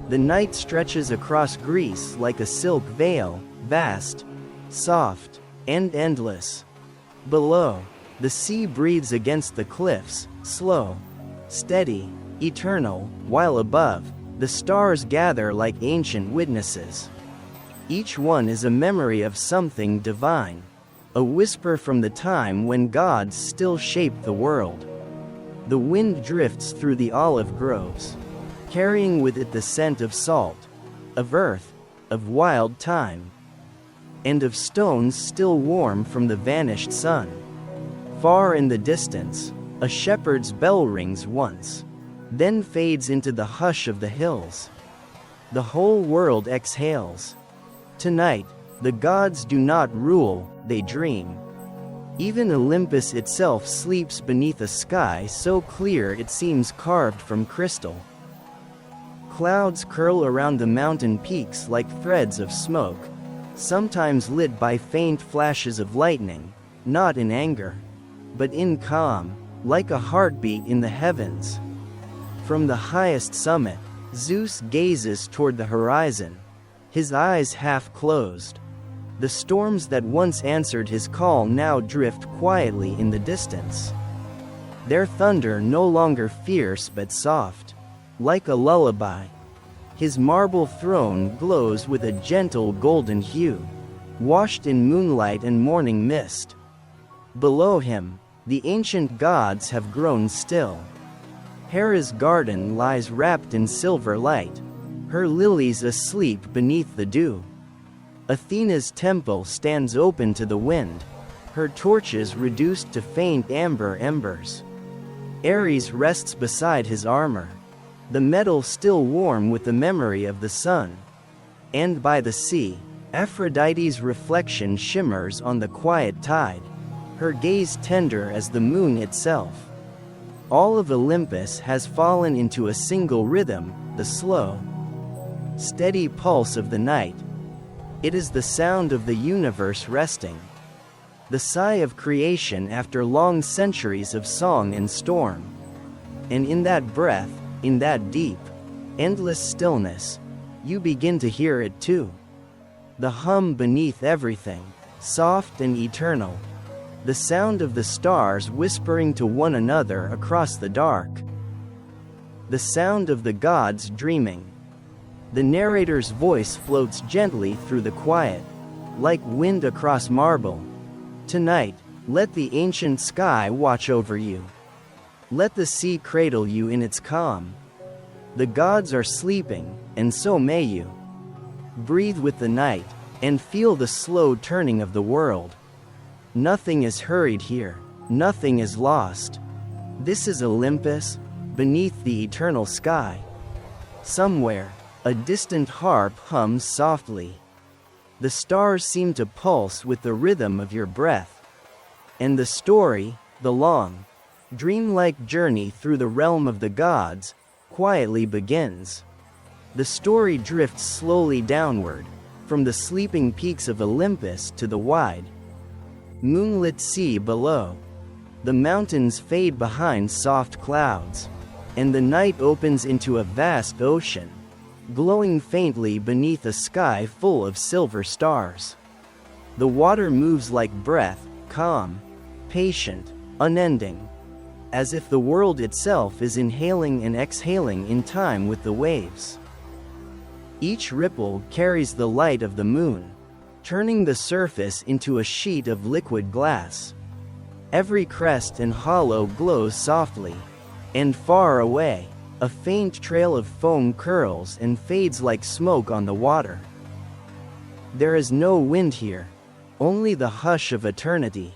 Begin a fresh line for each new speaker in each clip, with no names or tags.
The night stretches across Greece like a silk veil, vast, soft, and endless. Below, the sea breathes against the cliffs, slow, steady, eternal, while above, the stars gather like ancient witnesses. Each one is a memory of something divine, a whisper from the time when gods still shaped the world. The wind drifts through the olive groves, carrying with it the scent of salt, of earth, of wild thyme, and of stones still warm from the vanished sun. Far in the distance, a shepherd's bell rings once, then fades into the hush of the hills. The whole world exhales. Tonight, the gods do not rule, they dream. Even Olympus itself sleeps beneath a sky so clear it seems carved from crystal. Clouds curl around the mountain peaks like threads of smoke, sometimes lit by faint flashes of lightning, not in anger, but in calm, like a heartbeat in the heavens. From the highest summit, Zeus gazes toward the horizon, his eyes half closed. The storms that once answered his call now drift quietly in the distance. Their thunder no longer fierce but soft, like a lullaby. His marble throne glows with a gentle golden hue, washed in moonlight and morning mist. Below him, the ancient gods have grown still. Hera's garden lies wrapped in silver light, her lilies asleep beneath the dew. Athena's temple stands open to the wind, her torches reduced to faint amber embers. Ares rests beside his armor, the metal still warm with the memory of the sun. And by the sea, Aphrodite's reflection shimmers on the quiet tide, her gaze tender as the moon itself. All of Olympus has fallen into a single rhythm, the slow, steady pulse of the night. It is the sound of the universe resting, the sigh of creation after long centuries of song and storm. And in that breath, in that deep, endless stillness, you begin to hear it too. The hum beneath everything, soft and eternal. The sound of the stars whispering to one another across the dark. The sound of the gods dreaming. The narrator's voice floats gently through the quiet, like wind across marble. Tonight, let the ancient sky watch over you. Let the sea cradle you in its calm. The gods are sleeping, and so may you. Breathe with the night, and feel the slow turning of the world. Nothing is hurried here, nothing is lost. This is Olympus, beneath the eternal sky. Somewhere, a distant harp hums softly. The stars seem to pulse with the rhythm of your breath. And the story, the long, dreamlike journey through the realm of the gods, quietly begins. The story drifts slowly downward, from the sleeping peaks of Olympus to the wide, moonlit sea below. The mountains fade behind soft clouds, and the night opens into a vast ocean, glowing faintly beneath a sky full of silver stars. The water moves like breath, calm, patient, unending, as if the world itself is inhaling and exhaling in time with the waves. Each ripple carries the light of the moon, turning the surface into a sheet of liquid glass. Every crest and hollow glows softly, and far away, a faint trail of foam curls and fades like smoke on the water. There is no wind here, only the hush of eternity.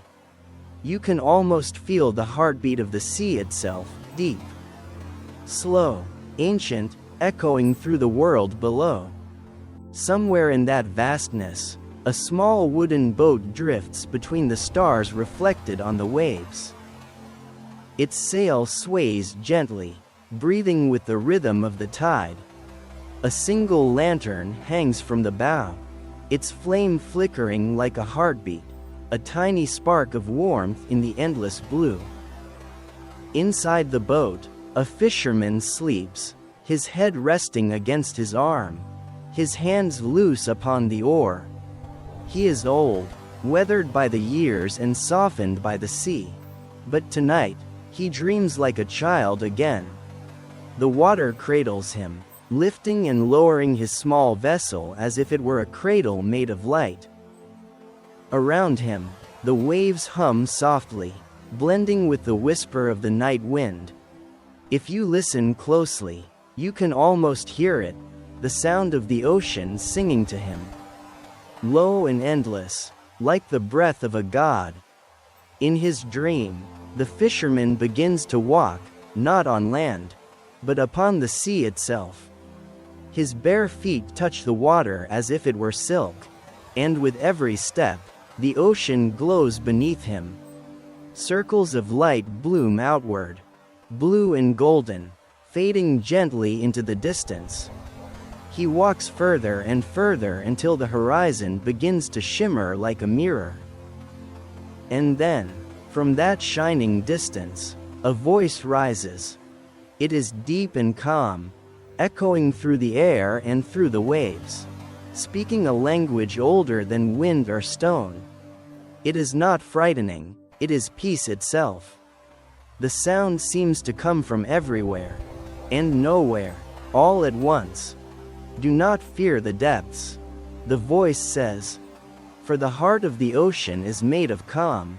You can almost feel the heartbeat of the sea itself, deep, slow, ancient, echoing through the world below. Somewhere in that vastness, a small wooden boat drifts between the stars reflected on the waves. Its sail sways gently, breathing with the rhythm of the tide. A single lantern hangs from the bow, its flame flickering like a heartbeat, a tiny spark of warmth in the endless blue. Inside the boat, a fisherman sleeps, his head resting against his arm, his hands loose upon the oar. He is old, weathered by the years and softened by the sea. But tonight, he dreams like a child again. The water cradles him, lifting and lowering his small vessel as if it were a cradle made of light. Around him, the waves hum softly, blending with the whisper of the night wind. If you listen closely, you can almost hear it, the sound of the ocean singing to him. Low and endless, like the breath of a god. In his dream, the fisherman begins to walk, not on land, but upon the sea itself. His bare feet touch the water as if it were silk, and with every step, the ocean glows beneath him. Circles of light bloom outward, blue and golden, fading gently into the distance. He walks further and further until the horizon begins to shimmer like a mirror. And then, from that shining distance, a voice rises. It is deep and calm, echoing through the air and through the waves, speaking a language older than wind or stone. It is not frightening, it is peace itself. The sound seems to come from everywhere, and nowhere, all at once. Do not fear the depths, the voice says, for the heart of the ocean is made of calm.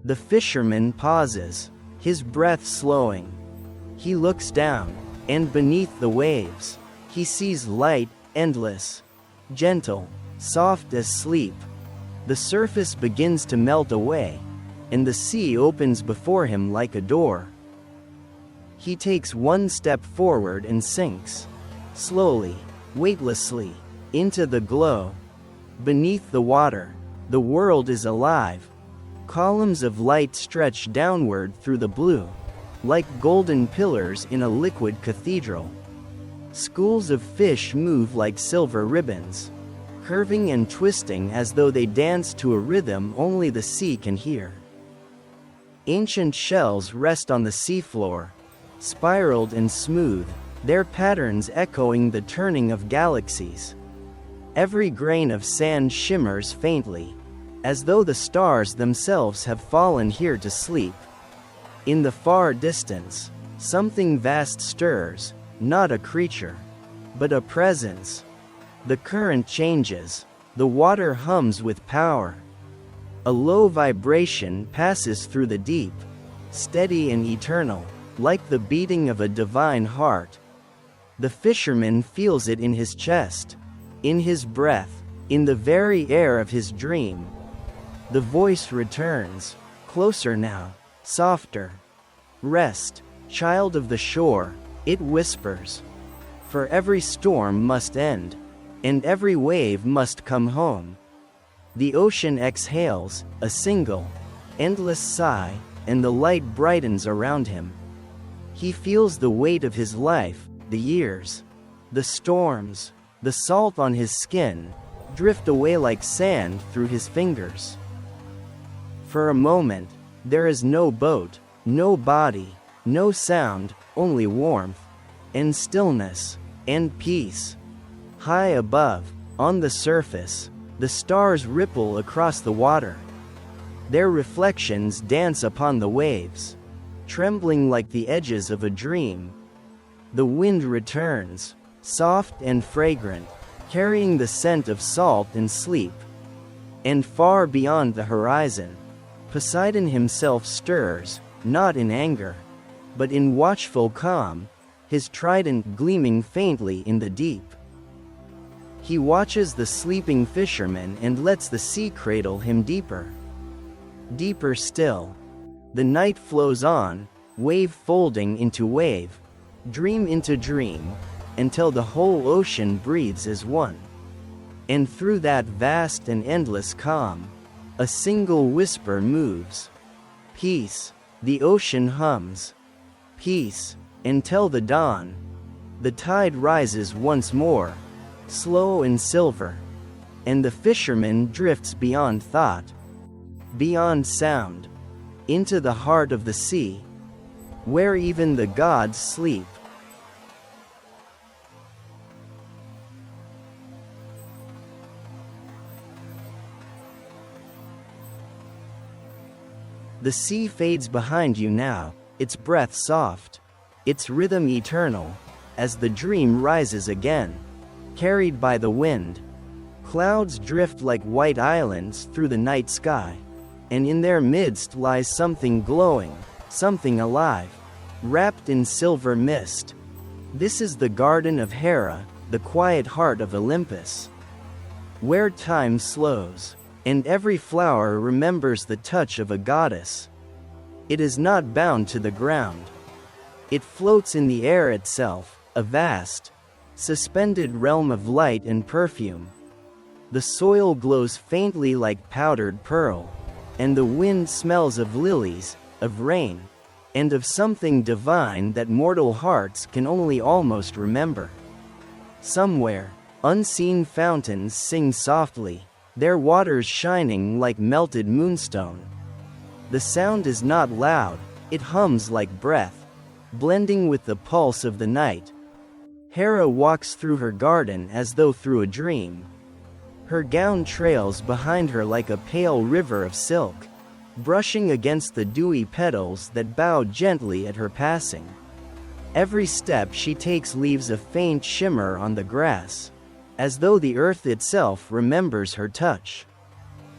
The fisherman pauses, his breath slowing. He looks down, and beneath the waves, he sees light, endless, gentle, soft as sleep. The surface begins to melt away, and the sea opens before him like a door. He takes one step forward and sinks, slowly, weightlessly, into the glow. Beneath the water, the world is alive. Columns of light stretch downward through the blue, like golden pillars in a liquid cathedral. Schools of fish move like silver ribbons, curving and twisting as though they dance to a rhythm only the sea can hear. Ancient shells rest on the seafloor, spiraled and smooth, their patterns echoing the turning of galaxies. Every grain of sand shimmers faintly, as though the stars themselves have fallen here to sleep. In the far distance, something vast stirs, not a creature, but a presence. The current changes, the water hums with power. A low vibration passes through the deep, steady and eternal, like the beating of a divine heart. The fisherman feels it in his chest, in his breath, in the very air of his dream. The voice returns, closer now, softer. Rest, child of the shore, it whispers. For every storm must end, and every wave must come home. The ocean exhales, a single, endless sigh, and the light brightens around him. He feels the weight of his life, the years, the storms, the salt on his skin, drift away like sand through his fingers. For a moment, there is no boat, no body, no sound, only warmth, and stillness, and peace. High above, on the surface, the stars ripple across the water. Their reflections dance upon the waves, trembling like the edges of a dream. The wind returns, soft and fragrant, carrying the scent of salt and sleep. And far beyond the horizon, Poseidon himself stirs, not in anger, but in watchful calm, his trident gleaming faintly in the deep. He watches the sleeping fisherman and lets the sea cradle him deeper. Deeper still. The night flows on, wave folding into wave, dream into dream, until the whole ocean breathes as one. And through that vast and endless calm, a single whisper moves. Peace, the ocean hums. Peace, until the dawn. The tide rises once more, slow and silver. And the fisherman drifts beyond thought, beyond sound, into the heart of the sea, where even the gods sleep. The sea fades behind you now, its breath soft, its rhythm eternal, as the dream rises again, carried by the wind. Clouds drift like white islands through the night sky, and in their midst lies something glowing, something alive, wrapped in silver mist. This is the garden of Hera, the quiet heart of Olympus, where time slows, and every flower remembers the touch of a goddess. It is not bound to the ground. It floats in the air itself, a vast, suspended realm of light and perfume. The soil glows faintly like powdered pearl, and the wind smells of lilies, of rain, and of something divine that mortal hearts can only almost remember. Somewhere, unseen fountains sing softly, their waters shining like melted moonstone. The sound is not loud, it hums like breath, blending with the pulse of the night. Hera walks through her garden as though through a dream. Her gown trails behind her like a pale river of silk, brushing against the dewy petals that bow gently at her passing. Every step she takes leaves a faint shimmer on the grass, as though the earth itself remembers her touch.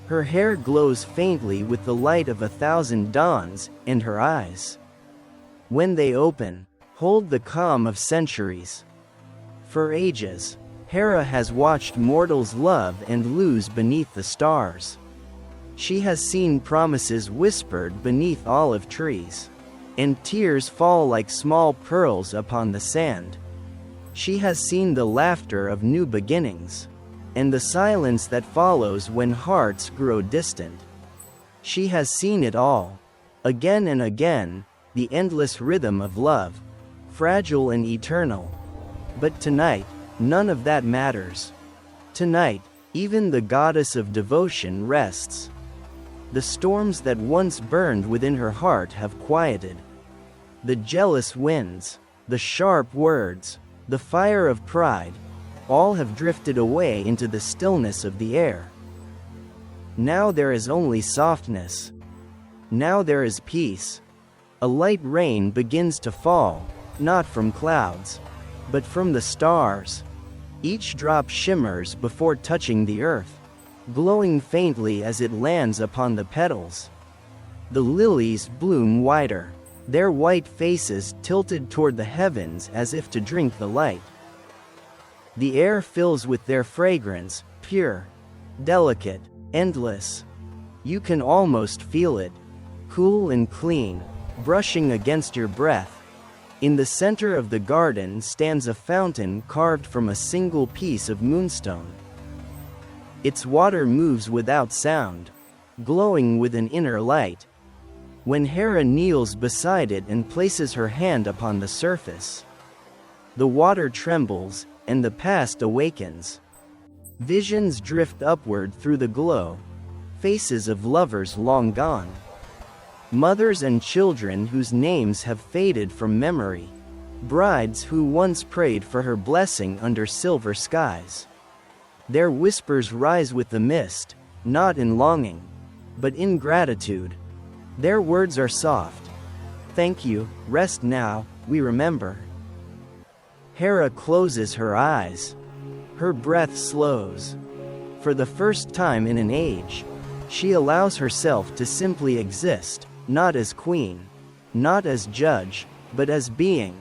Her hair glows faintly with the light of 1,000 dawns, and her eyes, when they open, hold the calm of centuries. For ages, Hera has watched mortals love and lose beneath the stars. She has seen promises whispered beneath olive trees, and tears fall like small pearls upon the sand. She has seen the laughter of new beginnings, and the silence that follows when hearts grow distant. She has seen it all, again and again, the endless rhythm of love, fragile and eternal. But tonight, none of that matters. Tonight, even the goddess of devotion rests. The storms that once burned within her heart have quieted. The jealous winds, the sharp words, the fire of pride, all have drifted away into the stillness of the air. Now there is only softness. Now there is peace. A light rain begins to fall, not from clouds, but from the stars. Each drop shimmers before touching the earth, glowing faintly as it lands upon the petals. The lilies bloom wider, their white faces tilted toward the heavens as if to drink the light. The air fills with their fragrance, pure, delicate, endless. You can almost feel it, cool and clean, brushing against your breath. In the center of the garden stands a fountain carved from a single piece of moonstone. Its water moves without sound, glowing with an inner light. When Hera kneels beside it and places her hand upon the surface, the water trembles, and the past awakens. Visions drift upward through the glow, faces of lovers long gone. Mothers and children whose names have faded from memory. Brides who once prayed for her blessing under silver skies. Their whispers rise with the mist, not in longing, but in gratitude. Their words are soft. Thank you, rest now, we remember. Hera closes her eyes. Her breath slows. For the first time in an age, she allows herself to simply exist, not as queen, not as judge, but as being.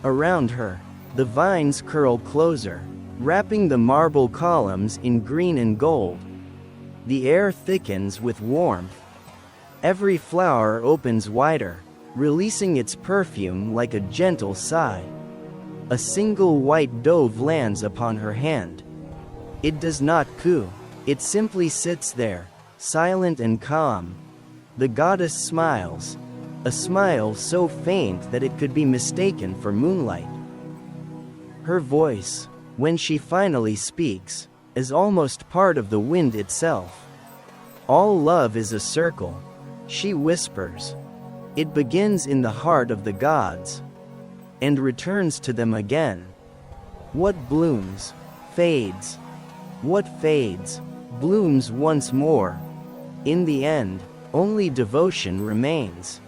Around her, the vines curl closer, wrapping the marble columns in green and gold. The air thickens with warmth. Every flower opens wider, releasing its perfume like a gentle sigh. A single white dove lands upon her hand. It does not coo, it simply sits there, silent and calm. The goddess smiles, a smile so faint that it could be mistaken for moonlight. Her voice, when she finally speaks, is almost part of the wind itself. All love is a circle, she whispers. It begins in the heart of the gods, and returns to them again. What blooms, fades. What fades, blooms once more. In the end, only devotion remains.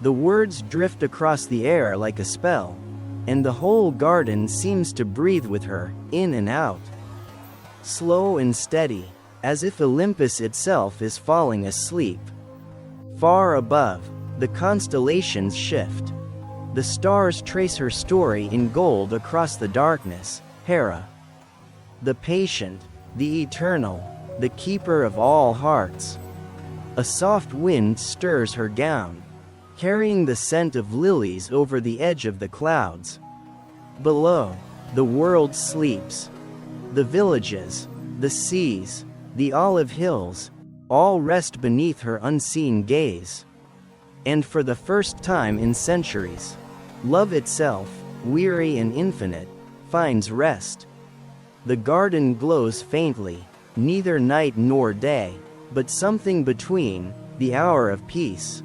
The words drift across the air like a spell, and the whole garden seems to breathe with her, in and out. Slow and steady, as if Olympus itself is falling asleep. Far above, the constellations shift. The stars trace her story in gold across the darkness. Hera, the patient, the eternal, the keeper of all hearts. A soft wind stirs her gown, carrying the scent of lilies over the edge of the clouds. Below, the world sleeps. The villages, the seas, the olive hills, all rest beneath her unseen gaze. And for the first time in centuries, love itself, weary and infinite, finds rest. The garden glows faintly, neither night nor day, but something between, the hour of peace.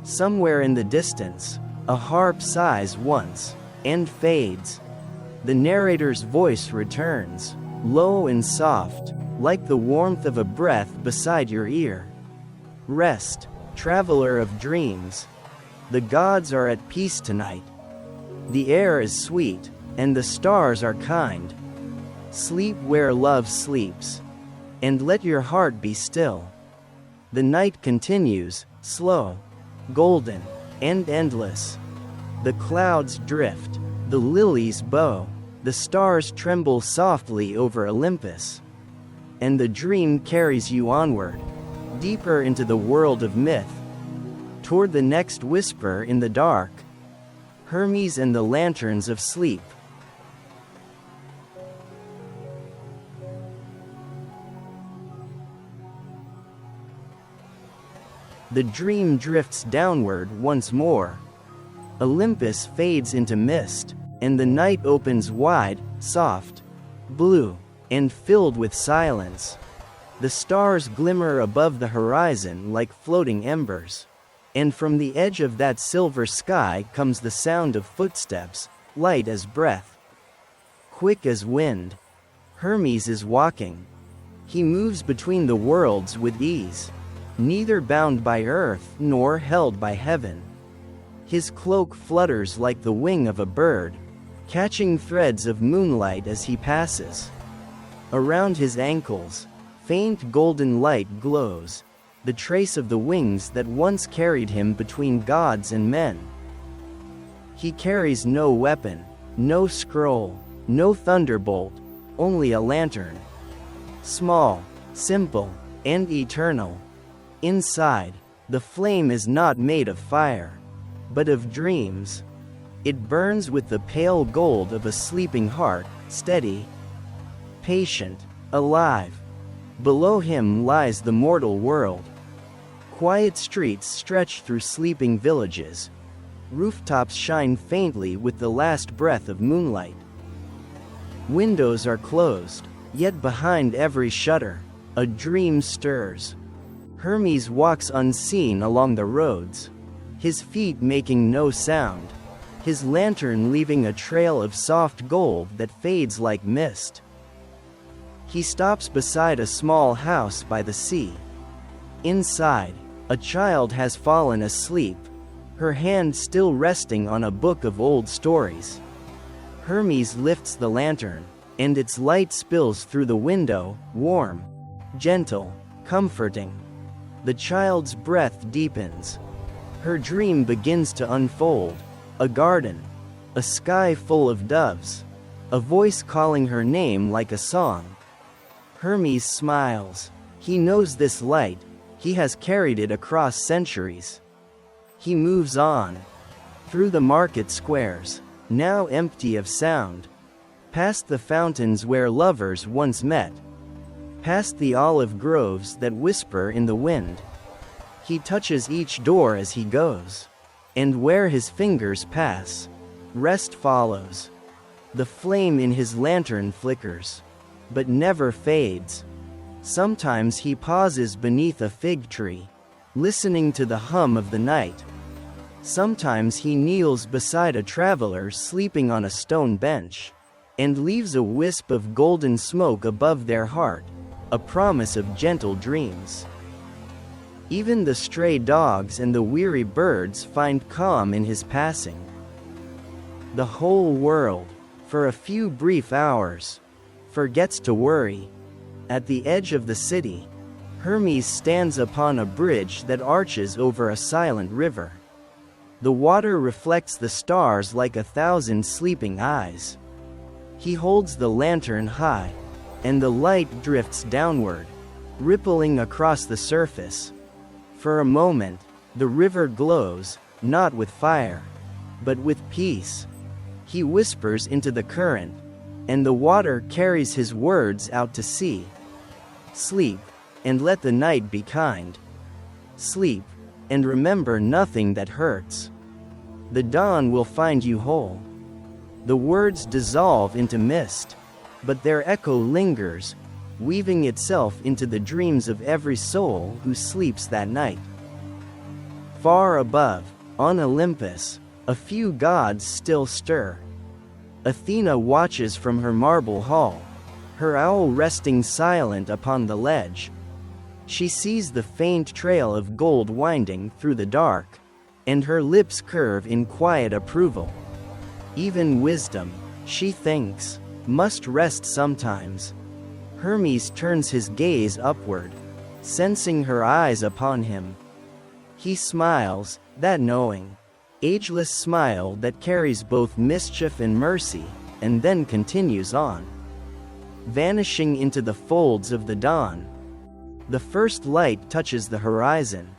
Somewhere in the distance, a harp sighs once, and fades. The narrator's voice returns, low and soft, like the warmth of a breath beside your ear. Rest, traveler of dreams. The gods are at peace tonight. The air is sweet, and the stars are kind. Sleep where love sleeps, and let your heart be still. The night continues, slow, golden, and endless. The clouds drift, the lilies bow, the stars tremble softly over Olympus. And the dream carries you onward, deeper into the world of myth, toward the next whisper in the dark, Hermes and the lanterns of sleep. The dream drifts downward once more. Olympus fades into mist, and the night opens wide, soft, blue, and filled with silence. The stars glimmer above the horizon like floating embers. And from the edge of that silver sky comes the sound of footsteps, light as breath, quick as wind. Hermes is walking. He moves between the worlds with ease, neither bound by earth nor held by heaven. His cloak flutters like the wing of a bird, catching threads of moonlight as he passes. Around his ankles, faint golden light glows, the trace of the wings that once carried him between gods and men. He carries no weapon, no scroll, no thunderbolt, only a lantern. Small, simple, and eternal. Inside, the flame is not made of fire, but of dreams. It burns with the pale gold of a sleeping heart, steady, patient, alive. Below him lies the mortal world. Quiet streets stretch through sleeping villages. Rooftops shine faintly with the last breath of moonlight. Windows are closed, yet behind every shutter, a dream stirs. Hermes walks unseen along the roads, his feet making no sound, his lantern leaving a trail of soft gold that fades like mist. He stops beside a small house by the sea. Inside, a child has fallen asleep, her hand still resting on a book of old stories. Hermes lifts the lantern, and its light spills through the window, warm, gentle, comforting. The child's breath deepens. Her dream begins to unfold. A garden, a sky full of doves, a voice calling her name like a song. Hermes smiles. He knows this light, he has carried it across centuries. He moves on, through the market squares, now empty of sound, past the fountains where lovers once met, past the olive groves that whisper in the wind. He touches each door as he goes, and where his fingers pass, rest follows. The flame in his lantern flickers, but never fades. Sometimes he pauses beneath a fig tree, listening to the hum of the night. Sometimes he kneels beside a traveler sleeping on a stone bench, and leaves a wisp of golden smoke above their heart, a promise of gentle dreams. Even the stray dogs and the weary birds find calm in his passing. The whole world, for a few brief hours, forgets to worry. At the edge of the city, Hermes stands upon a bridge that arches over a silent river. The water reflects the stars like 1,000 sleeping eyes. He holds the lantern high, and the light drifts downward, rippling across the surface. For a moment, the river glows, not with fire, but with peace. He whispers into the current, and the water carries his words out to sea. Sleep, and let the night be kind. Sleep, and remember nothing that hurts. The dawn will find you whole. The words dissolve into mist, but their echo lingers, weaving itself into the dreams of every soul who sleeps that night. Far above, on Olympus, a few gods still stir. Athena watches from her marble hall, her owl resting silent upon the ledge. She sees the faint trail of gold winding through the dark, and her lips curve in quiet approval. Even wisdom, she thinks, must rest sometimes. Hermes turns his gaze upward, sensing her eyes upon him. He smiles, that knowing, ageless smile that carries both mischief and mercy, and then continues on, vanishing into the folds of the dawn. The first light touches the horizon.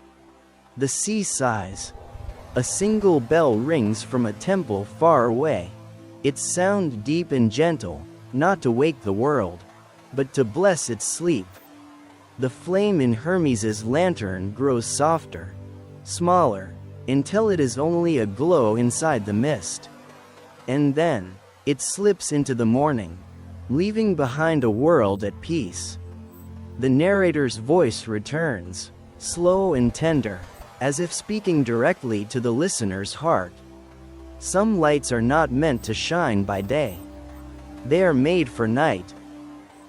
The sea sighs. A single bell rings from a temple far away, its sound deep and gentle, not to wake the world, but to bless its sleep. The flame in Hermes's lantern grows softer, smaller, until it is only a glow inside the mist. And then, it slips into the morning, leaving behind a world at peace. The narrator's voice returns, slow and tender, as if speaking directly to the listener's heart. Some lights are not meant to shine by day. They are made for night,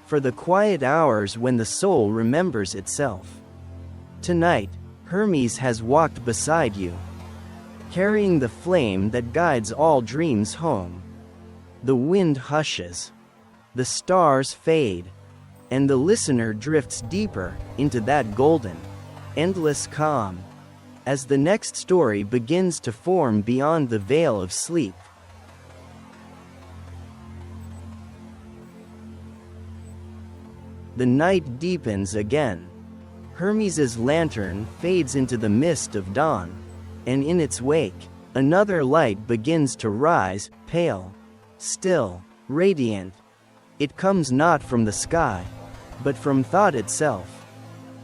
for the quiet hours when the soul remembers itself. Tonight, Hermes has walked beside you, carrying the flame that guides all dreams home. The wind hushes, the stars fade, and the listener drifts deeper into that golden, endless calm, as the next story begins to form beyond the veil of sleep. The night deepens again. Hermes's lantern fades into the mist of dawn, and in its wake, another light begins to rise, pale, still, radiant. It comes not from the sky, but from thought itself,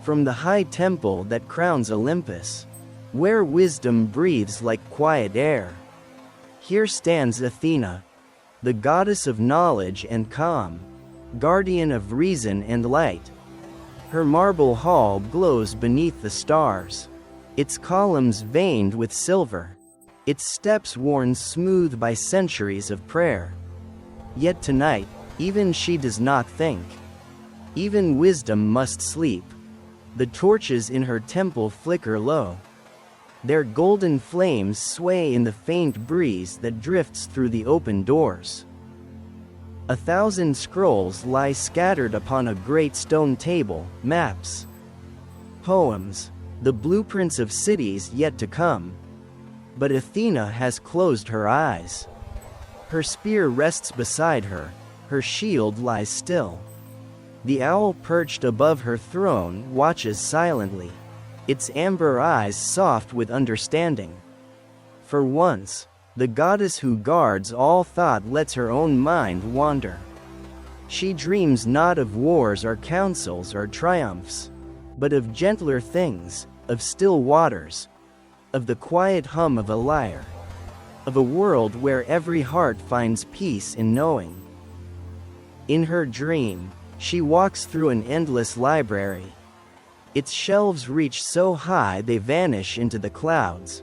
from the high temple that crowns Olympus, where wisdom breathes like quiet air. Here stands Athena, the goddess of knowledge and calm, guardian of reason and light. Her marble hall glows beneath the stars, its columns veined with silver, its steps worn smooth by centuries of prayer. Yet tonight, even she does not think. Even wisdom must sleep. The torches in her temple flicker low. Their golden flames sway in the faint breeze that drifts through the open doors. 1,000 scrolls lie scattered upon a great stone table, maps, poems, the blueprints of cities yet to come. But Athena has closed her eyes. Her spear rests beside her, her shield lies still. The owl perched above her throne watches silently, its amber eyes soft with understanding. For once, the goddess who guards all thought lets her own mind wander. She dreams not of wars or councils or triumphs, but of gentler things, of still waters, of the quiet hum of a lyre, of a world where every heart finds peace in knowing. In her dream, she walks through an endless library. Its shelves reach so high they vanish into the clouds.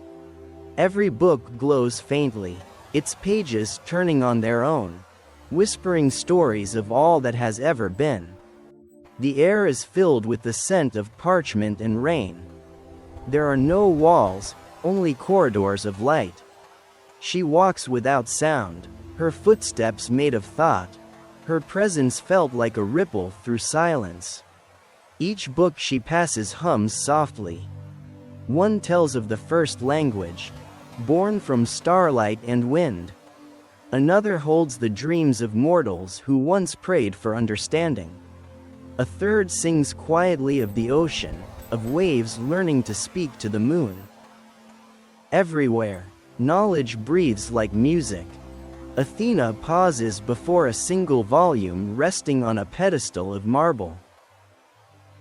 Every book glows faintly, its pages turning on their own, whispering stories of all that has ever been. The air is filled with the scent of parchment and rain. There are no walls, only corridors of light. She walks without sound, her footsteps made of thought. Her presence felt like a ripple through silence. Each book she passes hums softly. One tells of the first language, born from starlight and wind. Another holds the dreams of mortals who once prayed for understanding. A third sings quietly of the ocean, of waves learning to speak to the moon. Everywhere, knowledge breathes like music. Athena pauses before a single volume resting on a pedestal of marble.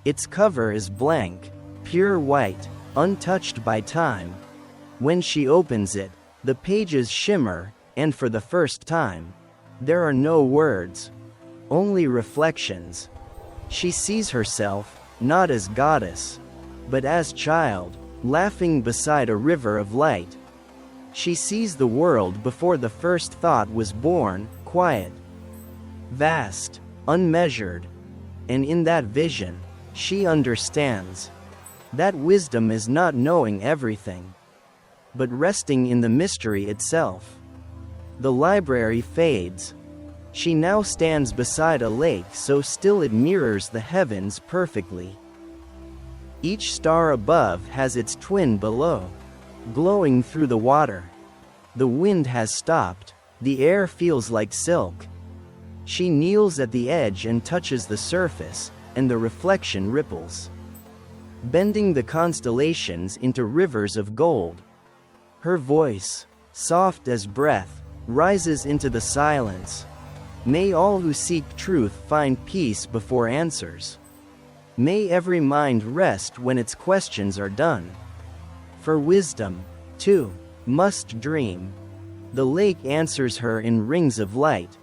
Its cover is blank, pure white, untouched by time. When she opens it, the pages shimmer, and for the first time, there are no words, only reflections. She sees herself, not as goddess, but as child, laughing beside a river of light. She sees the world before the first thought was born, quiet, vast, unmeasured. And in that vision, she understands that wisdom is not knowing everything, but resting in the mystery itself. The library fades. She now stands beside a lake so still it mirrors the heavens perfectly. Each star above has its twin below, glowing through the water. The wind has stopped, the air feels like silk. She kneels at the edge and touches the surface, and the reflection ripples, bending the constellations into rivers of gold. Her voice, soft as breath, rises into the silence. May all who seek truth find peace before answers. May every mind rest when its questions are done. For wisdom, too, must dream. The lake answers her in rings of light.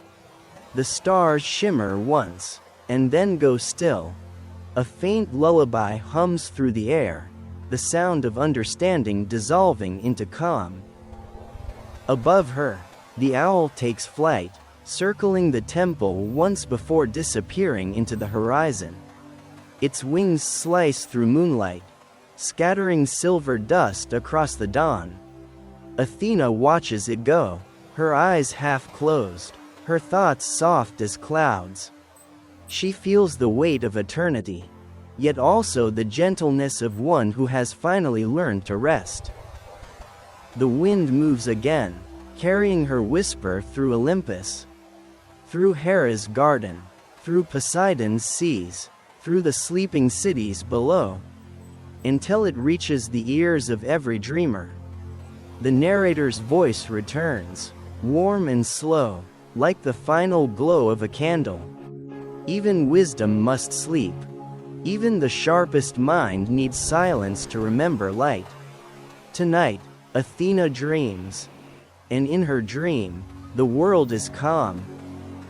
The stars shimmer once, and then go still. A faint lullaby hums through the air, the sound of understanding dissolving into calm. Above her, the owl takes flight, circling the temple once before disappearing into the horizon. Its wings slice through moonlight, scattering silver dust across the dawn. Athena watches it go, her eyes half closed, her thoughts soft as clouds. She feels the weight of eternity, yet also the gentleness of one who has finally learned to rest. The wind moves again, carrying her whisper through Olympus, through Hera's garden, through Poseidon's seas, through the sleeping cities below, until it reaches the ears of every dreamer. The narrator's voice returns, warm and slow, like the final glow of a candle. Even wisdom must sleep. Even the sharpest mind needs silence to remember light. Tonight, Athena dreams. And in her dream, the world is calm.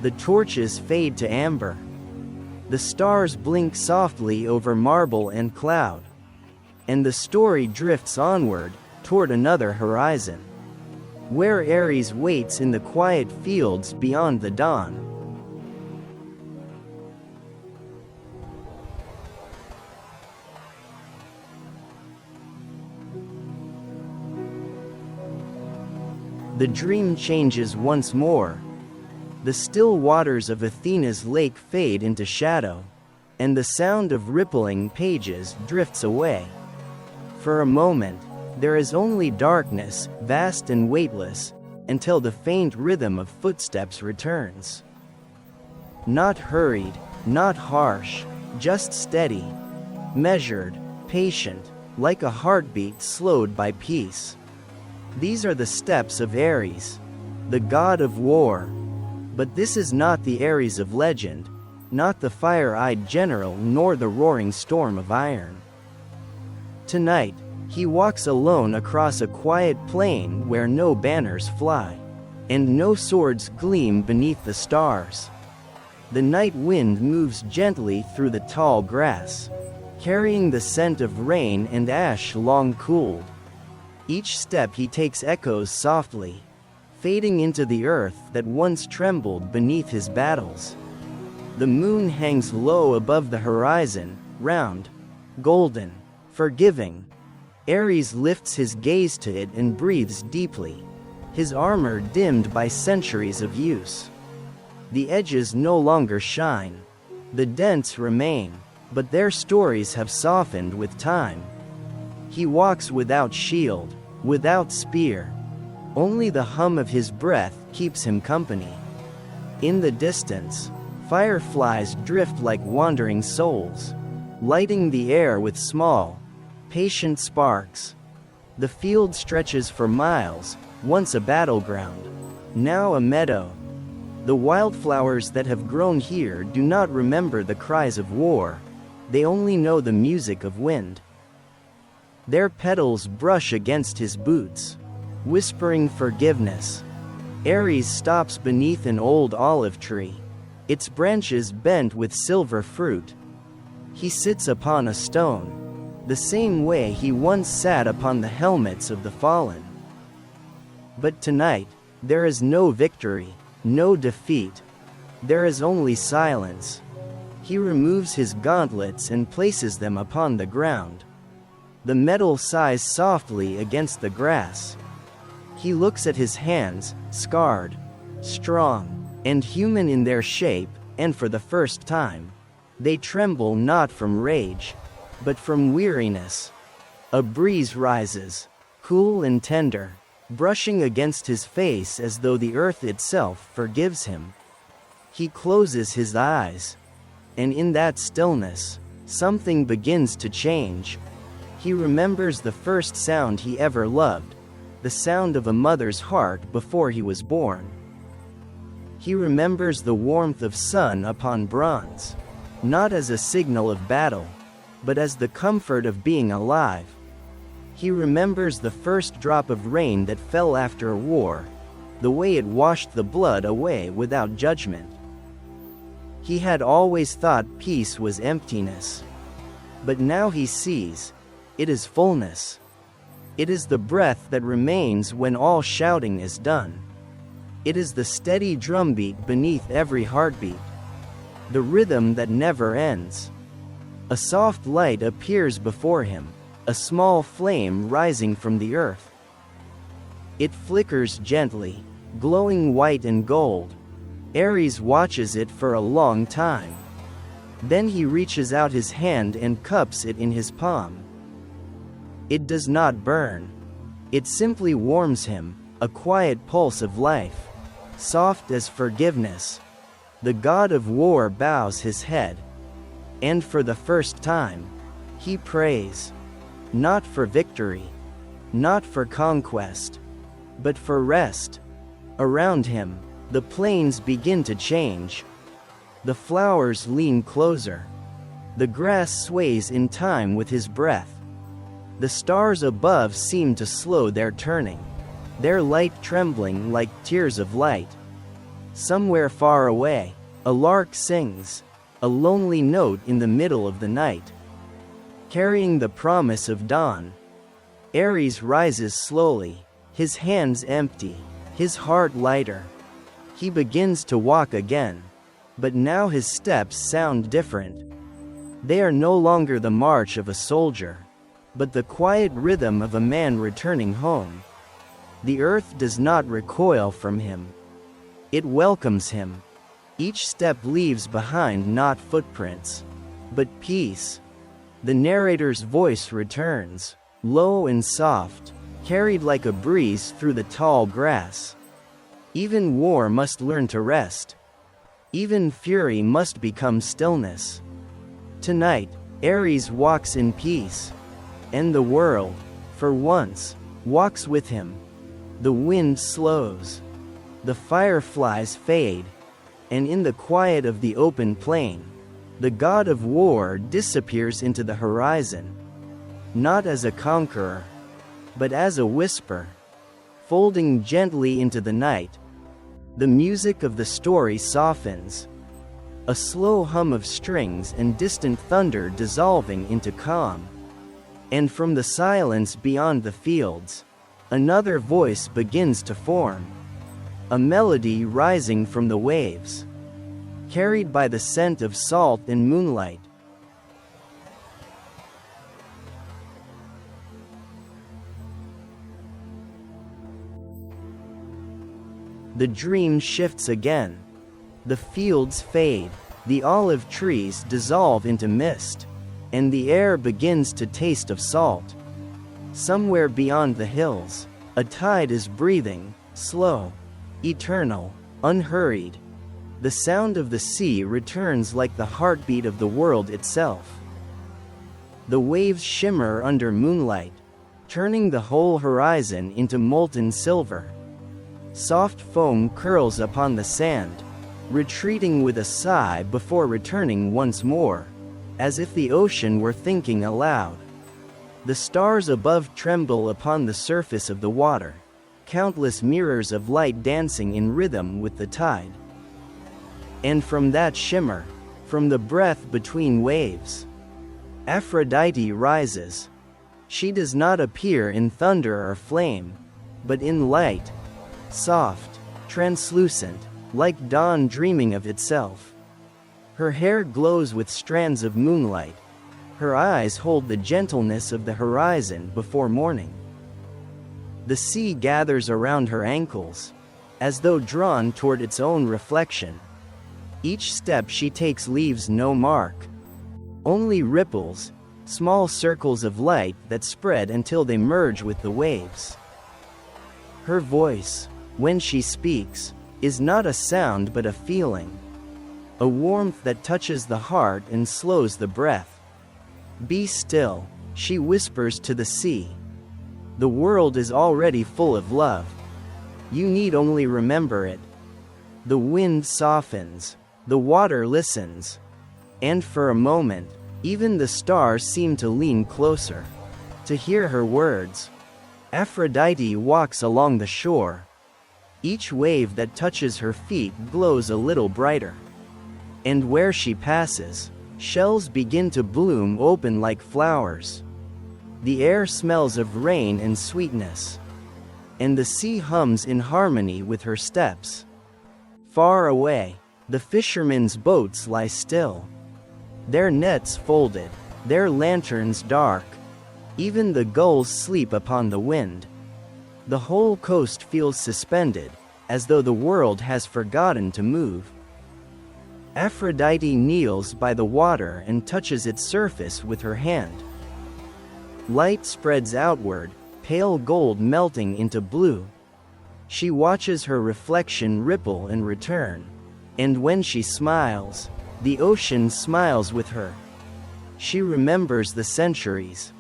The torches fade to amber. The stars blink softly over marble and cloud. And the story drifts onward, toward another horizon, where Ares waits in the quiet fields beyond the dawn. The dream changes once more. The still waters of Athena's lake fade into shadow, and the sound of rippling pages drifts away. For a moment, there is only darkness, vast and weightless, until the faint rhythm of footsteps returns. Not hurried, not harsh, just steady, measured, patient, like a heartbeat slowed by peace. These are the steps of Ares, the god of war. But this is not the Ares of legend, not the fire-eyed general nor the roaring storm of iron. Tonight, He walks alone across a quiet plain where no banners fly, and no swords gleam beneath the stars. The night wind moves gently through the tall grass, carrying the scent of rain and ash long cooled. Each step he takes echoes softly, fading into the earth that once trembled beneath his battles. The moon hangs low above the horizon, round, golden, forgiving. Ares lifts his gaze to it and breathes deeply, his armor dimmed by centuries of use. The edges no longer shine. The dents remain, but their stories have softened with time. He walks without shield, without spear. Only the hum of his breath keeps him company. In the distance, fireflies drift like wandering souls, lighting the air with small, patient sparks. The field stretches for miles, once a battleground, now a meadow. The wildflowers that have grown here do not remember the cries of war, they only know the music of wind. Their petals brush against his boots, whispering forgiveness. Ares stops beneath an old olive tree, its branches bent with silver fruit. He sits upon a stone, the same way he once sat upon the helmets of the fallen. But tonight, there is no victory, no defeat. There is only silence. He removes his gauntlets and places them upon the ground. The metal sighs softly against the grass. He looks at his hands, scarred, strong, and human in their shape, and for the first time, they tremble not from rage, but from weariness. A breeze rises, cool and tender, brushing against his face as though the earth itself forgives him. He closes his eyes, and in that stillness, something begins to change. He remembers the first sound he ever loved, the sound of a mother's heart before he was born. He remembers the warmth of sun upon bronze, not as a signal of battle, but as the comfort of being alive. He remembers the first drop of rain that fell after a war, the way it washed the blood away without judgment. He had always thought peace was emptiness. But now he sees, it is fullness. It is the breath that remains when all shouting is done. It is the steady drumbeat beneath every heartbeat. The rhythm that never ends. A soft light appears before him, a small flame rising from the earth. It flickers gently, glowing white and gold. Ares watches it for a long time. Then he reaches out his hand and cups it in his palm. It does not burn. It simply warms him, a quiet pulse of life, soft as forgiveness. The god of war bows his head. And for the first time, he prays. Not for victory, not for conquest, but for rest. Around him, the plains begin to change. The flowers lean closer. The grass sways in time with his breath. The stars above seem to slow their turning, their light trembling like tears of light. Somewhere far away, a lark sings, a lonely note in the middle of the night, carrying the promise of dawn. Ares rises slowly, his hands empty, his heart lighter. He begins to walk again, but now his steps sound different. They are no longer the march of a soldier, but the quiet rhythm of a man returning home. The earth does not recoil from him. It welcomes him. Each step leaves behind not footprints, but peace. The narrator's voice returns, low and soft, carried like a breeze through the tall grass. Even war must learn to rest. Even fury must become stillness. Tonight, Ares walks in peace. And the world, for once, walks with him. The wind slows. The fireflies fade. And in the quiet of the open plain, the god of war disappears into the horizon. not as a conqueror, but as a whisper, folding gently into the night. The music of the story softens, a slow hum of strings and distant thunder dissolving into calm. And from the silence beyond the fields, another voice begins to form, a melody rising from the waves, carried by the scent of salt and moonlight. The dream shifts again. The fields fade, the olive trees dissolve into mist, and the air begins to taste of salt. Somewhere beyond the hills, a tide is breathing, slow, eternal, unhurried. The sound of the sea returns like the heartbeat of the world itself. The waves shimmer under moonlight, turning the whole horizon into molten silver. Soft foam curls upon the sand, retreating with a sigh before returning once more, as if the ocean were thinking aloud. The stars above tremble upon the surface of the water, countless mirrors of light dancing in rhythm with the tide. And from that shimmer, from the breath between waves, Aphrodite rises. She does not appear in thunder or flame, but in light, soft, translucent, like dawn dreaming of itself. Her hair glows with strands of moonlight. Her eyes hold the gentleness of the horizon before morning. The sea gathers around her ankles, as though drawn toward its own reflection. Each step she takes leaves no mark, only ripples, small circles of light that spread until they merge with the waves. Her voice, when she speaks, is not a sound but a feeling, a warmth that touches the heart and slows the breath. Be still, she whispers to the sea. The world is already full of love. You need only remember it. The wind softens, the water listens, and for a moment, even the stars seem to lean closer, to hear her words. Aphrodite walks along the shore. Each wave that touches her feet glows a little brighter. And where she passes, shells begin to bloom open like flowers. The air smells of rain and sweetness, and the sea hums in harmony with her steps. Far away, the fishermen's boats lie still, their nets folded, their lanterns dark. Even the gulls sleep upon the wind. The whole coast feels suspended, as though the world has forgotten to move. Aphrodite kneels by the water and touches its surface with her hand. Light spreads outward, pale gold melting into blue. She watches her reflection ripple and return, and when she smiles, the ocean smiles with her. She remembers the centuries,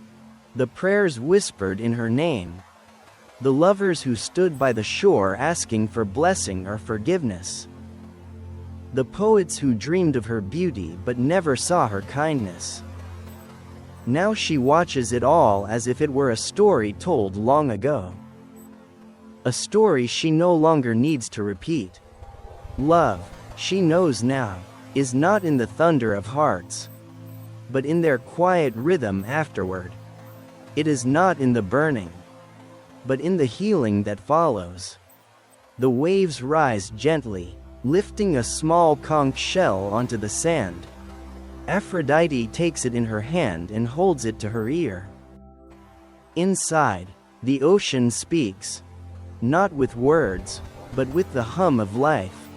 the prayers whispered in her name, the lovers who stood by the shore asking for blessing or forgiveness, the poets who dreamed of her beauty but never saw her kindness. Now she watches it all as if it were a story told long ago. A story she no longer needs to repeat. Love, she knows now, is not in the thunder of hearts, but in their quiet rhythm afterward. It is not in the burning, but in the healing that follows. The waves rise gently, lifting a small conch shell onto the sand. Aphrodite takes it in her hand and holds it to her ear. Inside, the ocean speaks, not with words, but with the hum of life.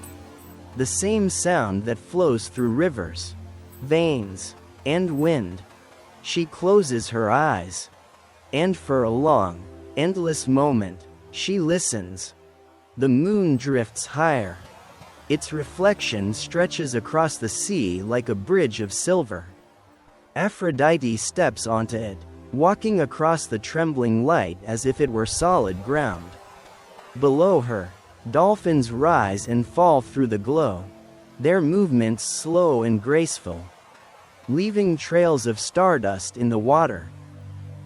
The same sound that flows through rivers, veins, and wind. She closes her eyes, and for a long, endless moment, she listens. The moon drifts higher. Its reflection stretches across the sea like a bridge of silver. Aphrodite steps onto it, walking across the trembling light as if it were solid ground. Below her, dolphins rise and fall through the glow, their movements slow and graceful, leaving trails of stardust in the water.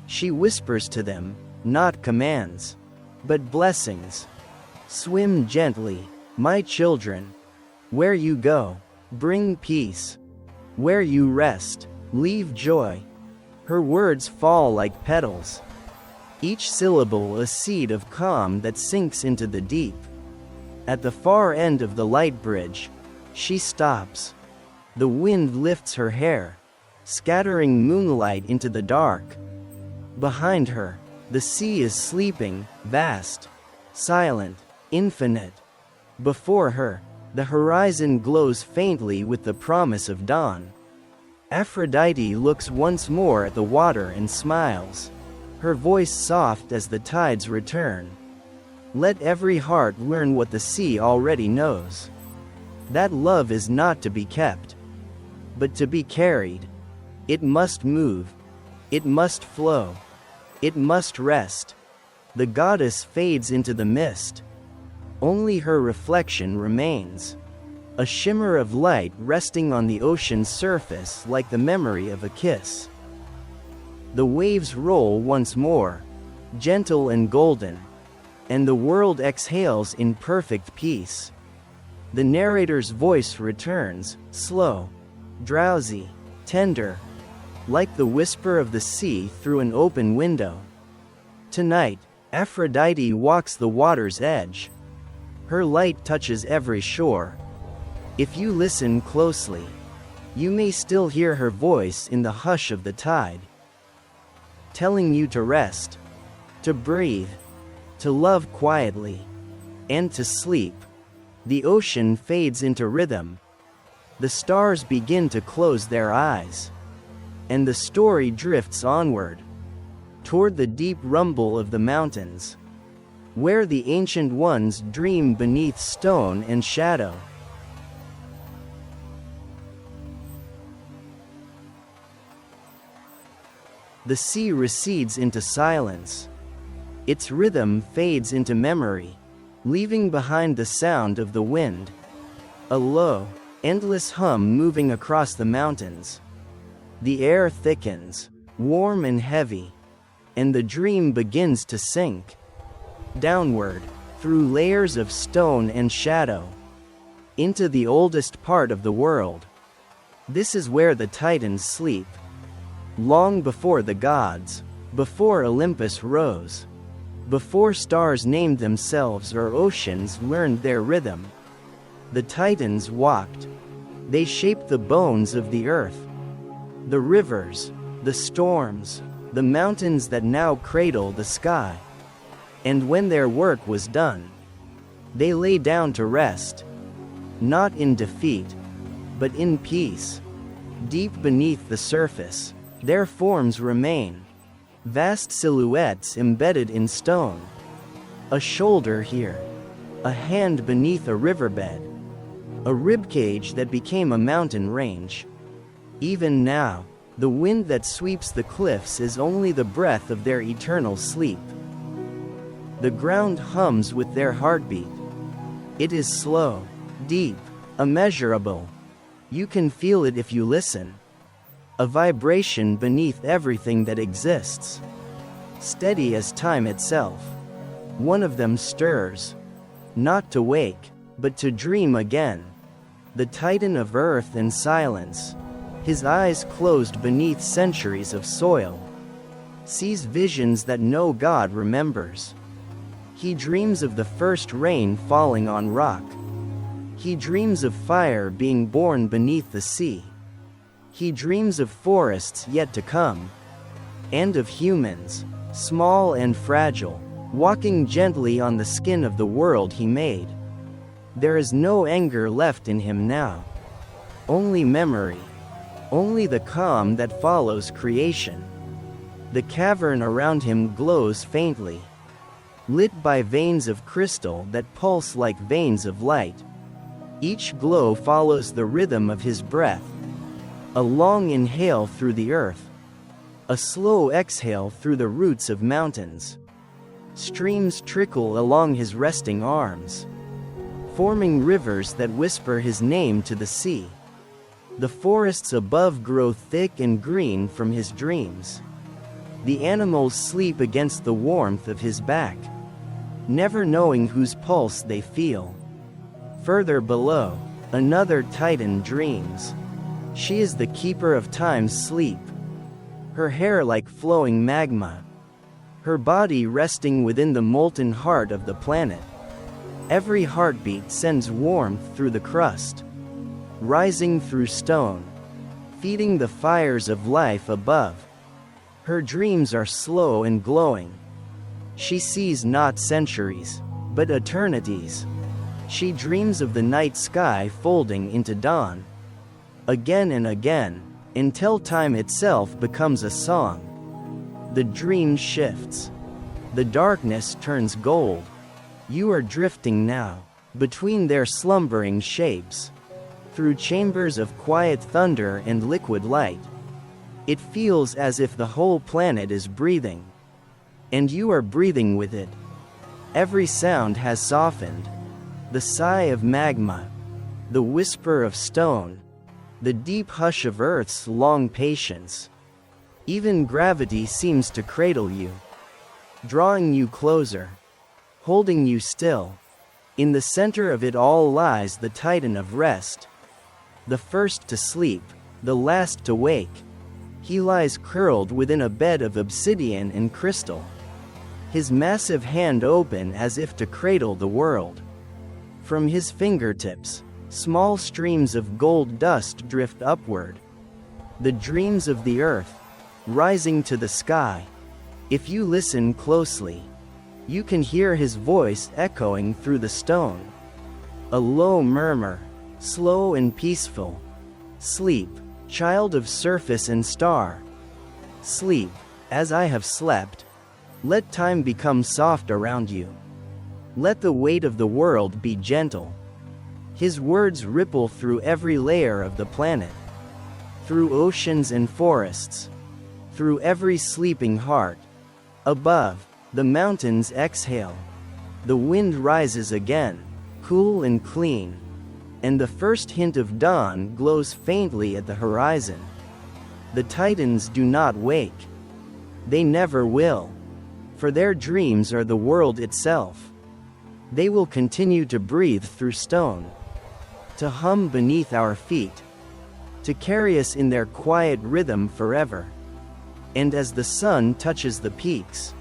She whispers to them, not commands, but blessings. Swim gently, my children. Where you go, bring peace. Where you rest, leave joy. Her words fall like petals, each syllable a seed of calm that sinks into the deep. At the far end of the light bridge, she stops. The wind lifts her hair, scattering moonlight into the dark. Behind her, the sea is sleeping, vast, silent, infinite. Before her, the horizon glows faintly with the promise of dawn. Aphrodite looks once more at the water and smiles, her voice soft as the tides return. Let every heart learn what the sea already knows. That love is not to be kept, but to be carried. It must move. It must flow. It must rest. The goddess fades into the mist. Only her reflection remains, a shimmer of light resting on the ocean's surface like the memory of a kiss. The waves roll once more, gentle and golden, and the world exhales in perfect peace. The narrator's voice returns, slow, drowsy, tender, like the whisper of the sea through an open window. Tonight, Aphrodite walks the water's edge. Her light touches every shore. If you listen closely, you may still hear her voice in the hush of the tide, telling you to rest, to breathe, to love quietly, and to sleep. The ocean fades into rhythm. The stars begin to close their eyes, and the story drifts onward, toward the deep rumble of the mountains, where the ancient ones dream beneath stone and shadow. The sea recedes into silence. Its rhythm fades into memory, leaving behind the sound of the wind, a low, endless hum moving across the mountains. The air thickens, warm and heavy, and the dream begins to sink downward, through layers of stone and shadow, into the oldest part of the world. This is where the Titans sleep, long before the gods, before Olympus rose, before stars named themselves or oceans learned their rhythm. The Titans walked. They shaped the bones of the earth, the rivers, the storms, the mountains that now cradle the sky. And when their work was done, they lay down to rest, not in defeat, but in peace. Deep beneath the surface, their forms remain, vast silhouettes embedded in stone. A shoulder here, a hand beneath a riverbed, a ribcage that became a mountain range. Even now, the wind that sweeps the cliffs is only the breath of their eternal sleep. The ground hums with their heartbeat. It is slow, deep, immeasurable. You can feel it if you listen. A vibration beneath everything that exists, steady as time itself. One of them stirs, not to wake, but to dream again. The Titan of earth and silence, his eyes closed beneath centuries of soil, sees visions that no god remembers. He dreams of the first rain falling on rock. He dreams of fire being born beneath the sea. He dreams of forests yet to come, and of humans, small and fragile, walking gently on the skin of the world he made. There is no anger left in him now. Only memory. Only the calm that follows creation. The cavern around him glows faintly, lit by veins of crystal that pulse like veins of light. Each glow follows the rhythm of his breath. A long inhale through the earth, a slow exhale through the roots of mountains. Streams trickle along his resting arms, forming rivers that whisper his name to the sea. The forests above grow thick and green from his dreams. The animals sleep against the warmth of his back, never knowing whose pulse they feel. Further below, another titan dreams. She is the keeper of time's sleep. Her hair like flowing magma, her body resting within the molten heart of the planet. Every heartbeat sends warmth through the crust, rising through stone, feeding the fires of life above. Her dreams are slow and glowing. She sees not centuries, but eternities. She dreams of the night sky folding into dawn, again and again, until time itself becomes a song. The dream shifts. The darkness turns gold. You are drifting now, between their slumbering shapes, through chambers of quiet thunder and liquid light. It feels as if the whole planet is breathing, and you are breathing with it. Every sound has softened. The sigh of magma, the whisper of stone, the deep hush of Earth's long patience. Even gravity seems to cradle you, drawing you closer, holding you still. In the center of it all lies the Titan of rest, the first to sleep, the last to wake. He lies curled within a bed of obsidian and crystal, his massive hand open as if to cradle the world. From his fingertips, small streams of gold dust drift upward, the dreams of the earth, rising to the sky. If you listen closely, you can hear his voice echoing through the stone. A low murmur, slow and peaceful. Sleep, child of surface and star. Sleep, as I have slept. Let time become soft around you. Let the weight of the world be gentle. His words ripple through every layer of the planet, through oceans and forests, through every sleeping heart. Above, the mountains exhale. The wind rises again, cool and clean, and the first hint of dawn glows faintly at the horizon. The Titans do not wake. They never will, for their dreams are the world itself. They will continue to breathe through stone, to hum beneath our feet, to carry us in their quiet rhythm forever. And as the sun touches the peaks,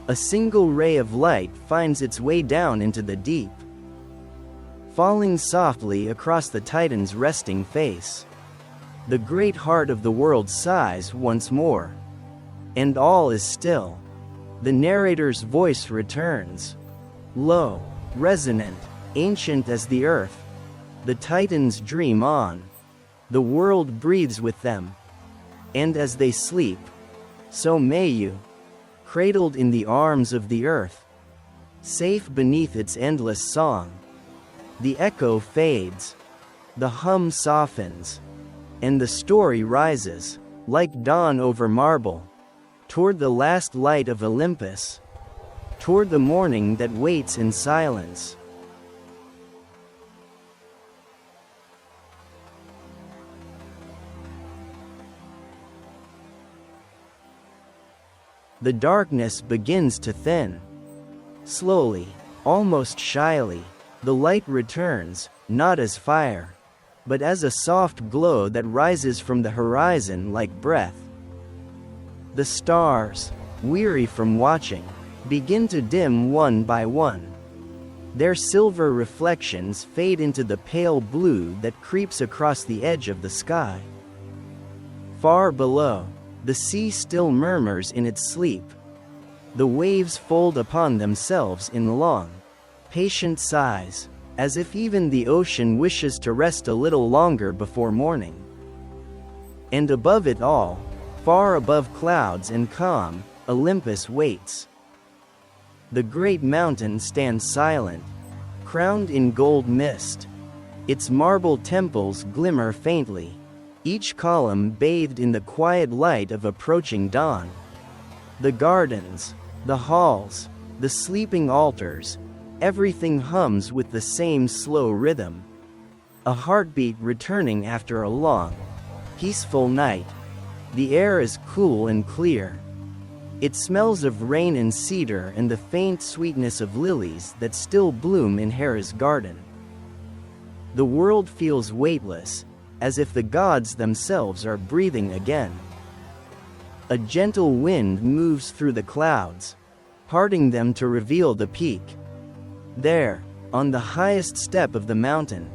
a single ray of light finds its way down into the deep, falling softly across the Titan's resting face. The great heart of the world sighs once more, and all is still. The narrator's voice returns, low, resonant, ancient as the earth. The Titans dream on. The world breathes with them. And as they sleep, so may you, cradled in the arms of the earth, safe beneath its endless song. The echo fades, the hum softens, and the story rises, like dawn over marble, toward the last light of Olympus, toward the morning that waits in silence. The darkness begins to thin. Slowly, almost shyly, the light returns, not as fire, but as a soft glow that rises from the horizon like breath. The stars, weary from watching, begin to dim one by one. Their silver reflections fade into the pale blue that creeps across the edge of the sky. Far below, the sea still murmurs in its sleep. The waves fold upon themselves in long, patient sighs, as if even the ocean wishes to rest a little longer before morning. And above it all, far above clouds and calm, Olympus waits. The great mountain stands silent, crowned in gold mist. Its marble temples glimmer faintly, each column bathed in the quiet light of approaching dawn. The gardens, the halls, the sleeping altars, everything hums with the same slow rhythm. A heartbeat returning after a long, peaceful night. The air is cool and clear, It smells of rain and cedar and the faint sweetness of lilies that still bloom in Hera's garden. The world feels weightless, as if the gods themselves are breathing again. A gentle wind moves through the clouds, parting them to reveal the peak. There, on the highest step of the mountain,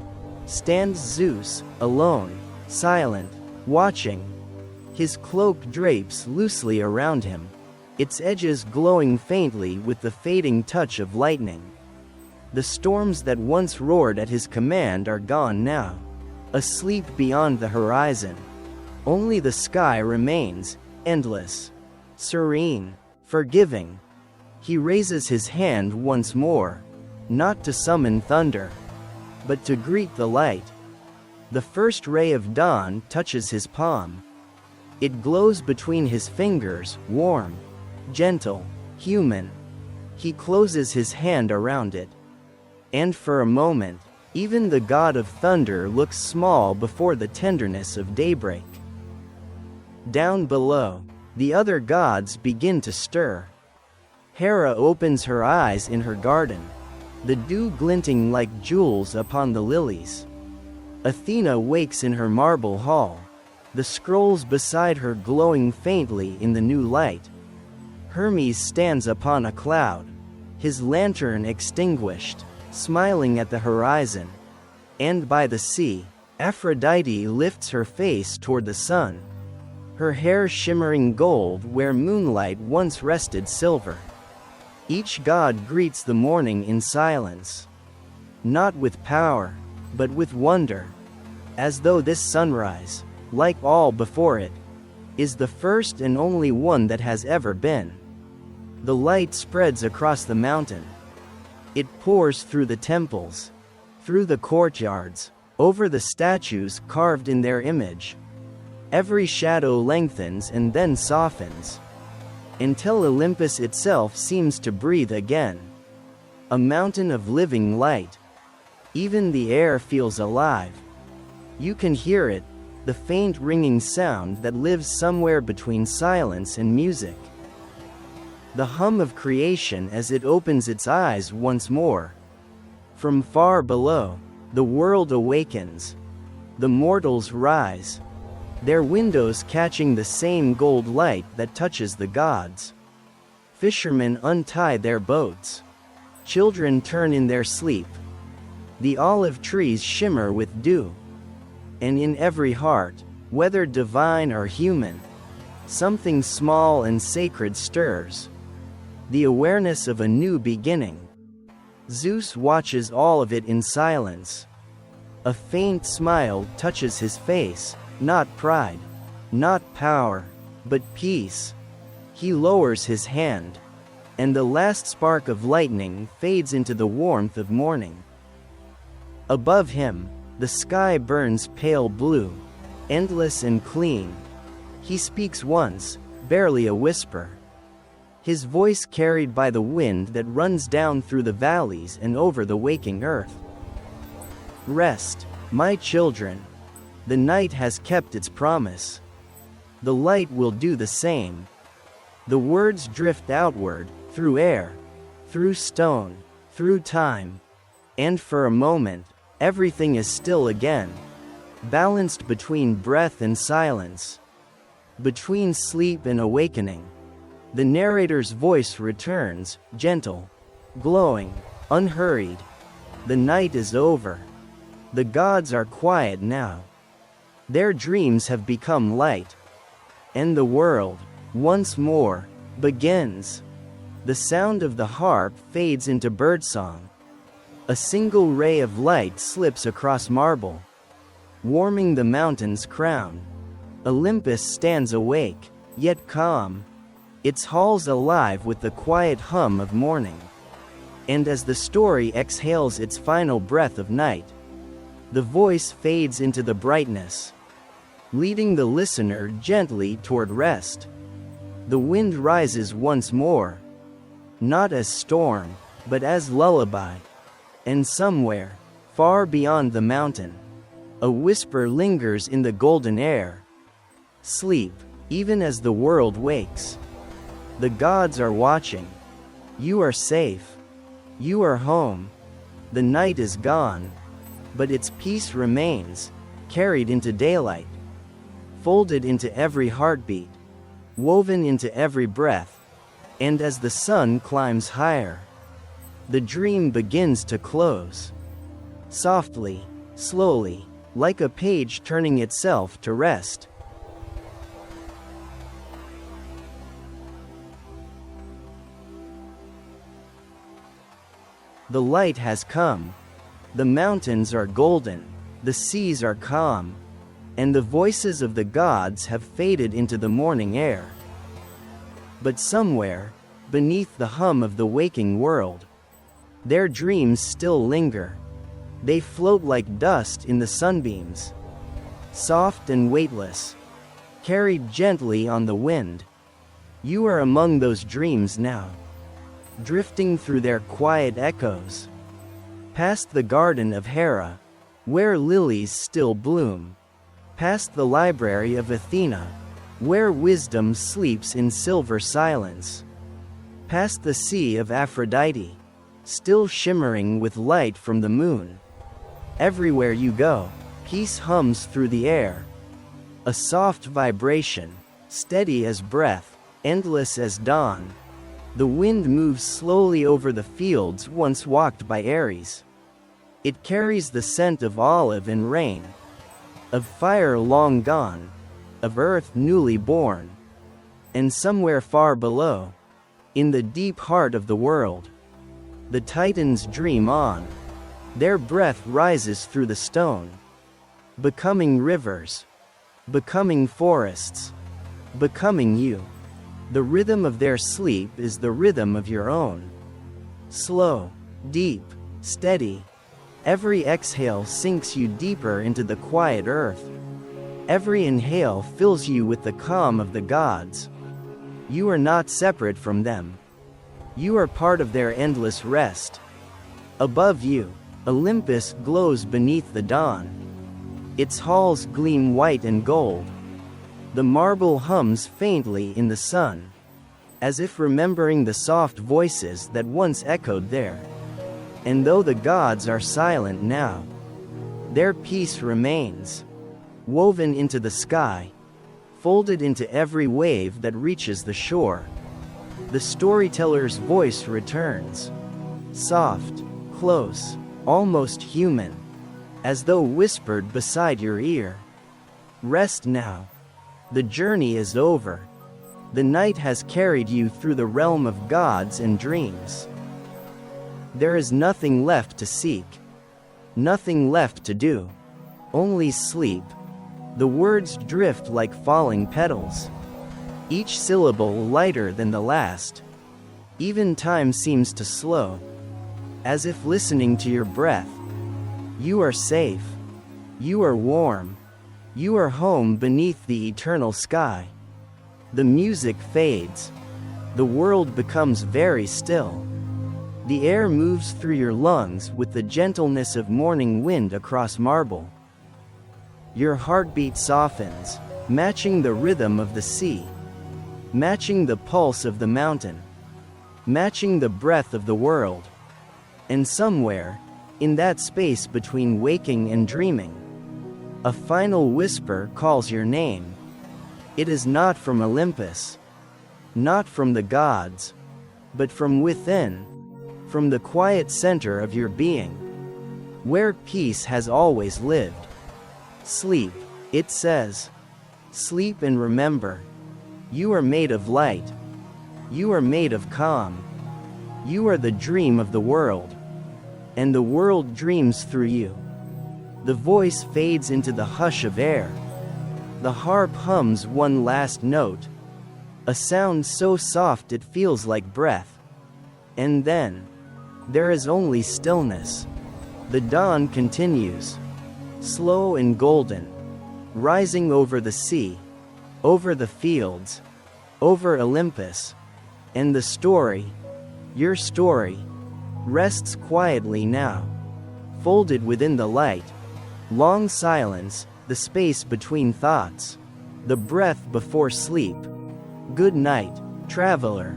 stands Zeus, alone, silent, watching. His cloak drapes loosely around him, its edges glowing faintly with the fading touch of lightning. The storms that once roared at his command are gone now, asleep beyond the horizon. Only the sky remains, endless, serene, forgiving. He raises his hand once more, not to summon thunder, but to greet the light. The first ray of dawn touches his palm. It glows between his fingers, warm, gentle, human. He closes his hand around it. And for a moment, even the god of thunder looks small before the tenderness of daybreak. Down below, the other gods begin to stir. Hera opens her eyes in her garden, the dew glinting like jewels upon the lilies. Athena wakes in her marble hall, the scrolls beside her glowing faintly in the new light. Hermes stands upon a cloud, his lantern extinguished, smiling at the horizon. And by the sea, Aphrodite lifts her face toward the sun, her hair shimmering gold where moonlight once rested silver. Each god greets the morning in silence, not with power, but with wonder, as though this sunrise, like all before it, is the first and only one that has ever been. The light spreads across the mountain. It pours through the temples, through the courtyards, over the statues carved in their image. Every shadow lengthens and then softens, until Olympus itself seems to breathe again. A mountain of living light. Even the air feels alive. You can hear it, the faint ringing sound that lives somewhere between silence and music. The hum of creation as it opens its eyes once more. From far below, the world awakens. The mortals rise, their windows catching the same gold light that touches the gods. Fishermen untie their boats. Children turn in their sleep. The olive trees shimmer with dew. And in every heart, whether divine or human, something small and sacred stirs. The awareness of a new beginning. Zeus watches all of it in silence. A faint smile touches his face, not pride, not power, but peace. He lowers his hand, and the last spark of lightning fades into the warmth of morning. Above him, the sky burns pale blue, endless and clean. He speaks once, barely a whisper. His voice carried by the wind that runs down through the valleys and over the waking earth. Rest, my children. The night has kept its promise. The light will do the same. The words drift outward, through air, through stone, through time. And for a moment, everything is still again, balanced between breath and silence, between sleep and awakening. The narrator's voice returns, gentle, glowing, unhurried. The night is over. The gods are quiet now. Their dreams have become light. And the world, once more, begins. The sound of the harp fades into birdsong. A single ray of light slips across marble, warming the mountain's crown. Olympus stands awake, yet calm, its halls alive with the quiet hum of morning. And as the story exhales its final breath of night, the voice fades into the brightness, leading the listener gently toward rest. The wind rises once more, not as storm, but as lullaby. And somewhere, far beyond the mountain, a whisper lingers in the golden air. Sleep, even as the world wakes. The gods are watching. You are safe. You are home. The night is gone, but its peace remains, carried into daylight, folded into every heartbeat, woven into every breath, and as the sun climbs higher, the dream begins to close. Softly, slowly, like a page turning itself to rest. The light has come. The mountains are golden, the seas are calm, and the voices of the gods have faded into the morning air. But somewhere, beneath the hum of the waking world, their dreams still linger. They float like dust in the sunbeams, soft and weightless, carried gently on the wind. You are among those dreams now, drifting through their quiet echoes, past the garden of Hera, where lilies still bloom, past the library of Athena, where wisdom sleeps in silver silence, past the sea of Aphrodite, still shimmering with light from the moon. Everywhere you go, peace hums through the air, a soft vibration, steady as breath, endless as dawn. The wind moves slowly over the fields once walked by Ares. It carries the scent of olive and rain, of fire long gone, of earth newly born. And somewhere far below, in the deep heart of the world, the titans dream on. Their breath rises through the stone, becoming rivers, becoming forests, becoming you. The rhythm of their sleep is the rhythm of your own. Slow, deep, steady. Every exhale sinks you deeper into the quiet earth. Every inhale fills you with the calm of the gods. You are not separate from them. You are part of their endless rest. Above you, Olympus glows beneath the dawn. Its halls gleam white and gold. The marble hums faintly in the sun, as if remembering the soft voices that once echoed there. And though the gods are silent now, their peace remains, woven into the sky, folded into every wave that reaches the shore. The storyteller's voice returns, soft, close, almost human, as though whispered beside your ear. Rest now. The journey is over. The night has carried you through the realm of gods and dreams. There is nothing left to seek, nothing left to do, only sleep. The words drift like falling petals, each syllable lighter than the last. Even time seems to slow, as if listening to your breath. You are safe. You are warm. You are home beneath the eternal sky. The music fades. The world becomes very still. The air moves through your lungs with the gentleness of morning wind across marble. Your heartbeat softens, matching the rhythm of the sea, matching the pulse of the mountain, matching the breath of the world. And somewhere, in that space between waking and dreaming, a final whisper calls your name. It is not from Olympus, not from the gods, but from within, from the quiet center of your being, where peace has always lived. Sleep, it says. Sleep and remember. You are made of light. You are made of calm. You are the dream of the world. And the world dreams through you. The voice fades into the hush of air. The harp hums one last note, a sound so soft it feels like breath. And then, there is only stillness. The dawn continues, slow and golden, rising over the sea, over the fields, over Olympus. And the story, your story, rests quietly now, folded within the light. Long silence, the space between thoughts, the breath before sleep. Good night. Traveler,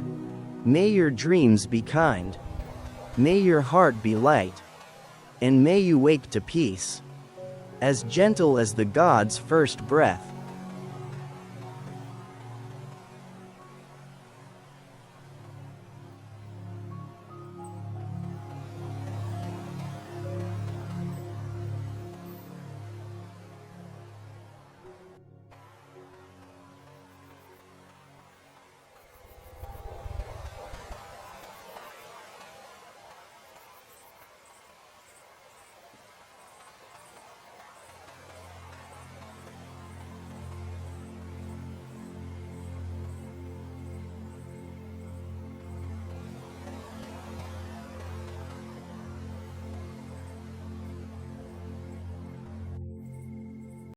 may your dreams be kind. May your heart be light. And may you wake to peace, as gentle as the gods' first breath.